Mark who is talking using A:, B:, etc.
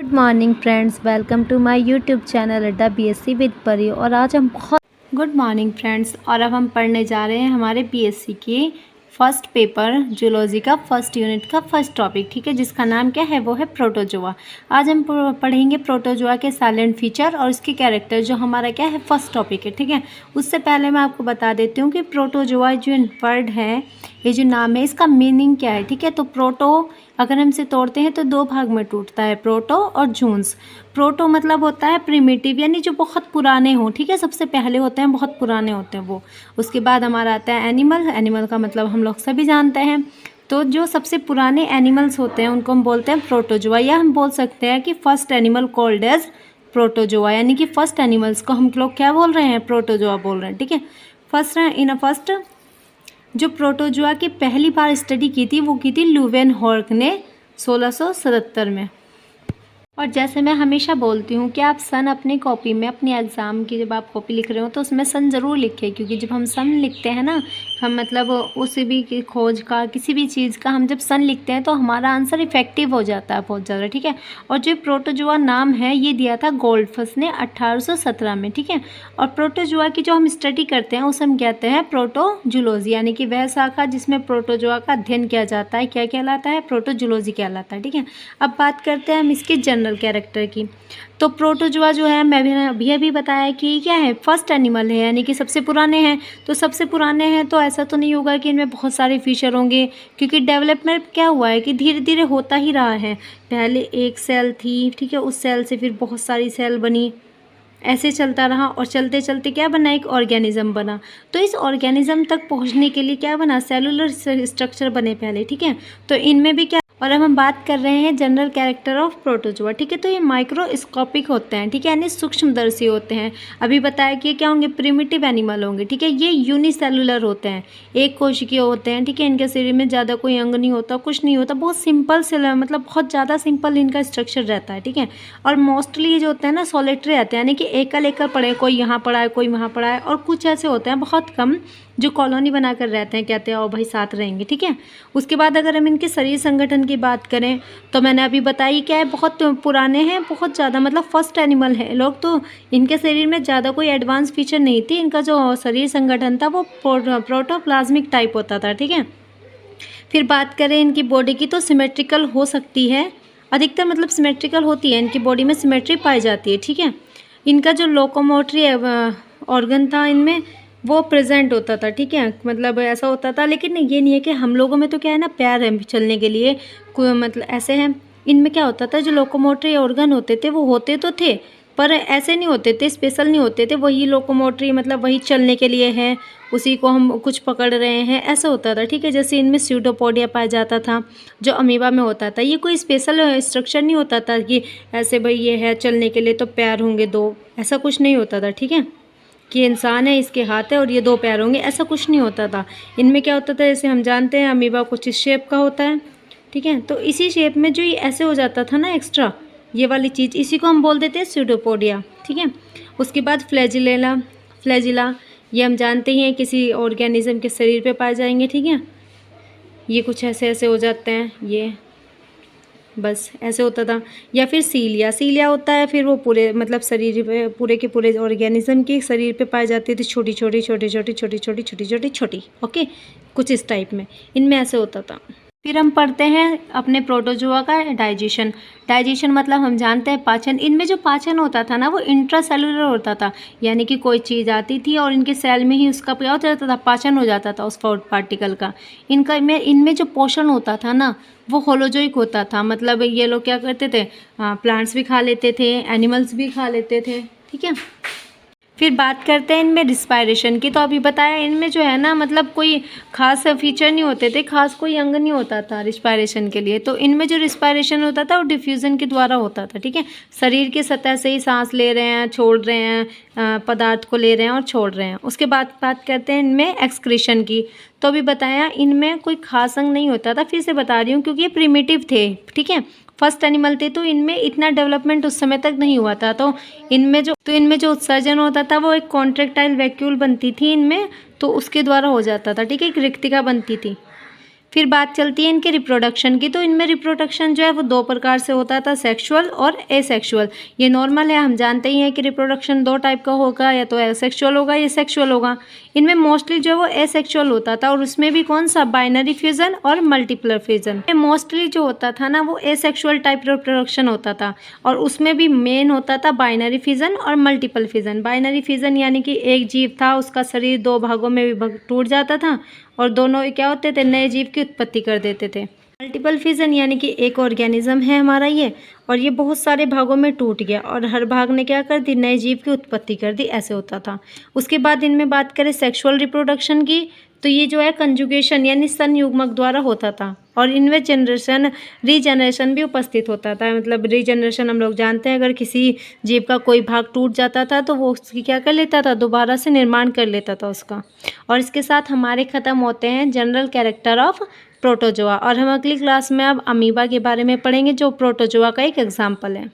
A: Good morning friends, welcome to my YouTube channel Adda BSc with Pari. और आज हम good morning friends, और अब हम पढ़ने जा रहे हैं हमारे बीएससी की फर्स्ट पेपर जूलॉजी का फर्स्ट यूनिट का फर्स्ट टॉपिक, ठीक है, जिसका नाम क्या है, वो है प्रोटोजोआ। आज हम पढ़ेंगे प्रोटोजोआ के साइलेंट फीचर और उसके कैरेक्टर, जो हमारा क्या है फर्स्ट टॉपिक है, ठीक है। उससे पहले मैं आपको बता देती हूँ कि प्रोटोजोआ जो वर्ड है, ये जो नाम है, इसका मीनिंग क्या है, ठीक है। तो प्रोटो अगर हम इसे तोड़ते हैं तो दो भाग में टूटता है, प्रोटो और जून्स। प्रोटो मतलब होता है प्रिमिटिव, यानी जो बहुत पुराने हों, ठीक है, सबसे पहले होते हैं, बहुत पुराने होते हैं वो। उसके बाद हमारा आता है एनिमल। एनिमल का मतलब हम लोग सभी जानते हैं। तो जो सबसे पुराने एनिमल्स होते हैं उनको हम बोलते हैं प्रोटोजोआ, या हम बोल सकते हैं कि first animal called as protozoa, यानी कि फर्स्ट एनिमल्स को हम लोग क्या बोल रहे हैं, प्रोटोजोआ बोल रहे हैं, ठीक है। फर्स्ट जो प्रोटोजोआ की पहली बार स्टडी की थी वो की थी ल्यूवेनहॉर्क ने 1677 में। और जैसे मैं हमेशा बोलती हूँ कि आप सन अपनी कॉपी में, अपनी एग्ज़ाम की जब आप कॉपी लिख रहे हो तो उसमें सन ज़रूर लिखें, क्योंकि जब हम सन लिखते हैं ना, हम मतलब उस भी की खोज का, किसी भी चीज़ का हम जब सन लिखते हैं तो हमारा आंसर इफेक्टिव हो जाता है बहुत ज़्यादा, ठीक है। और जो प्रोटोजोआ नाम है ये दिया था गोल्डफस ने 1817 में, ठीक है। और प्रोटोजोआ की जो हम स्टडी करते हैं उसे हम कहते हैं प्रोटोजूलॉजी, यानी कि वह शाखा जिसमें प्रोटोजोआ का अध्ययन किया जाता है, क्या कहलाता है, प्रोटोजूलॉजी कहलाता है, ठीक है। अब बात करते हैं हम इसके जनरल कैरेक्टर की। तो प्रोटोजोआ जो है, मैं अभी बताया कि क्या है, फर्स्ट एनिमल है, यानी कि सबसे पुराने हैं। तो सबसे पुराने हैं तो ऐसा तो नहीं होगा कि इनमें बहुत सारे फीचर होंगे, क्योंकि डेवलपमेंट क्या हुआ है कि धीरे धीरे होता ही रहा है। पहले एक सेल थी, ठीक है, उस सेल से फिर बहुत सारी सेल बनी, ऐसे चलता रहा, और चलते चलते क्या बना, एक ऑर्गेनिज्म बना। तो इस ऑर्गेनिज्म तक पहुंचने के लिए क्या बना, सेलुलर स्ट्रक्चर बने पहले, ठीक है। तो इनमें भी क्या, और अब हम बात कर रहे हैं जनरल कैरेक्टर ऑफ प्रोटोजोआ, ठीक है। तो ये माइक्रोस्कोपिक होते हैं, ठीक है, यानी सूक्ष्मदर्शी होते हैं। अभी बताया कि क्या होंगे, प्रिमिटिव एनिमल होंगे, ठीक है। ये यूनिसेलुलर होते हैं, एक कोशिकीय होते हैं, ठीक है। इनके शरीर में ज़्यादा कोई अंग नहीं होता, कुछ नहीं होता, बहुत सिंपल सेल, मतलब बहुत ज़्यादा सिंपल इनका स्ट्रक्चर रहता है, ठीक है। और मोस्टली ये जो होते हैं ना सॉलिटरी रहते हैं, यानी कि एकल एकल पड़े, कोई यहाँ पड़ा है, कोई वहाँ पड़ा है। और कुछ ऐसे होते हैं बहुत कम जो कॉलोनी बनाकर रहते हैं, कहते हैं और भाई साथ रहेंगे, ठीक है। उसके बाद अगर हम इनके शरीर संगठन की बात करें तो मैंने अभी बताई क्या है, बहुत पुराने हैं, बहुत ज़्यादा, मतलब फर्स्ट एनिमल है लोग। तो इनके शरीर में ज़्यादा कोई एडवांस फीचर नहीं थी, इनका जो शरीर संगठन था वो प्रोटोप्लाज्मिक टाइप होता था, ठीक है। फिर बात करें इनकी बॉडी की तो सिमेट्रिकल हो सकती है, अधिकतर मतलब सिमेट्रिकल होती है, इनकी बॉडी में सिमेट्री पाई जाती है, ठीक है। इनका जो लोकोमोटरी ऑर्गन था इनमें वो प्रेजेंट होता था, ठीक है, मतलब ऐसा होता था। लेकिन ये नहीं है कि हम लोगों में तो क्या है ना, पैर है चलने के लिए, कोई मतलब ऐसे हैं। इनमें क्या होता था, जो लोकोमोटरी ऑर्गन होते थे वो होते तो थे, पर ऐसे नहीं होते थे, स्पेशल नहीं होते थे। वही लोकोमोटरी मतलब वही चलने के लिए है, उसी को हम कुछ पकड़ रहे हैं, ऐसा होता था, ठीक है। जैसे इनमें स्यूडोपोडिया पाया जाता था जो अमीबा में होता था। ये कोई स्पेशल स्ट्रक्चर नहीं होता था कि ऐसे भाई ये है चलने के लिए तो पैर होंगे दो, ऐसा कुछ नहीं होता था, ठीक है, कि इंसान है, इसके हाथ है और ये दो पैर होंगे, ऐसा कुछ नहीं होता था। इनमें क्या होता था, जैसे हम जानते हैं अमीबा कुछ इस शेप का होता है, ठीक है। तो इसी शेप में जो ये ऐसे हो जाता था ना एक्स्ट्रा, ये वाली चीज़, इसी को हम बोल देते हैं स्यूडोपोडिया, ठीक है। उसके बाद फ्लैजिला, ये हम जानते ही हैं किसी ऑर्गेनिज्म के शरीर पे पाए जाएंगे, ठीक है। ये कुछ ऐसे ऐसे हो जाते हैं, ये बस ऐसे होता था। या फिर सीलिया होता है, फिर वो पूरे मतलब शरीर पे, पूरे के पूरे ऑर्गेनिज्म के शरीर पे पाई जाती थी, छोटी छोटी, ओके, कुछ इस टाइप में इनमें ऐसे होता था। फिर हम पढ़ते हैं अपने प्रोटोजोआ का डाइजेशन मतलब हम जानते हैं पाचन। इनमें जो पाचन होता था ना वो इंट्रासेलुलर होता था, यानी कि कोई चीज़ आती थी और इनके सेल में ही उसका क्या हो जाता था, पाचन हो जाता था उस पार्टिकल का। इनमें जो पोषण होता था ना वो होलोजोइक होता था, मतलब ये लोग क्या करते थे, प्लांट्स भी खा लेते थे, एनिमल्स भी खा लेते थे, ठीक है। फिर बात करते हैं इनमें रिस्पायरेशन की। तो अभी बताया इनमें जो है ना, मतलब कोई खास फीचर नहीं होते थे, खास कोई अंग नहीं होता था रिस्पायरेशन के लिए। तो इनमें जो रिस्पायरेशन होता था वो डिफ्यूज़न के द्वारा होता था, ठीक है। शरीर की सतह से ही सांस ले रहे हैं, छोड़ रहे हैं, पदार्थ को ले रहे हैं और छोड़ रहे हैं। उसके बाद बात करते हैं इनमें एक्सक्रीशन की। तो अभी बताया इनमें कोई खास अंग नहीं होता था, फिर से बता रही हूँ क्योंकि ये प्रिमिटिव थे, ठीक है, फर्स्ट एनिमल थे, तो इनमें इतना डेवलपमेंट उस समय तक नहीं हुआ था। तो इनमें जो उत्सर्जन होता था वो एक कॉन्ट्रेक्टाइल वैक्यूल बनती थी इनमें, तो उसके द्वारा हो जाता था, ठीक है, एक रिक्तिका बनती थी। फिर बात चलती है इनके रिप्रोडक्शन की। तो इनमें रिप्रोडक्शन जो है वो 2 प्रकार से होता था, सेक्सुअल और एसेक्सुअल। ये नॉर्मल है, हम जानते ही हैं कि रिप्रोडक्शन 2 टाइप का होगा, या तो एसेक्सुअल होगा या सेक्सुअल होगा। इनमें मोस्टली जो है वो एसेक्सुअल होता था, और उसमें भी कौन सा, बाइनरी फ्यूजन और मल्टीपल फ्यूजन। मोस्टली जो होता था ना वो एसेक्सुअल टाइप रिप्रोडक्शन होता था, और उसमें भी मेन होता था बाइनरी फ्यूजन और मल्टीपल फ्यूजन। बाइनरी फ्यूजन यानी कि एक जीव था, उसका शरीर 2 भागों में टूट जाता था और दोनों क्या होते थे, नए जीव की उत्पत्ति कर देते थे। मल्टीपल फ्यूजन यानी कि एक ऑर्गेनिज्म है हमारा ये, और ये बहुत सारे भागों में टूट गया और हर भाग ने क्या कर दी, नए जीव की उत्पत्ति कर दी, ऐसे होता था। उसके बाद इनमें बात करें सेक्सुअल रिप्रोडक्शन की, तो ये जो है कंजुगेशन यानी संयुग्मक द्वारा होता था, और इनमें रीजनरेशन भी उपस्थित होता था। मतलब रीजनरेशन हम लोग जानते हैं, अगर किसी जीव का कोई भाग टूट जाता था तो वो उसकी क्या कर लेता था, दोबारा से निर्माण कर लेता था उसका। और इसके साथ हमारे ख़त्म होते हैं जनरल कैरेक्टर ऑफ प्रोटोजोआ, और हम अगली क्लास में अब अमीबा के बारे में पढ़ेंगे, जो प्रोटोजोआ का एक एग्जाम्पल है।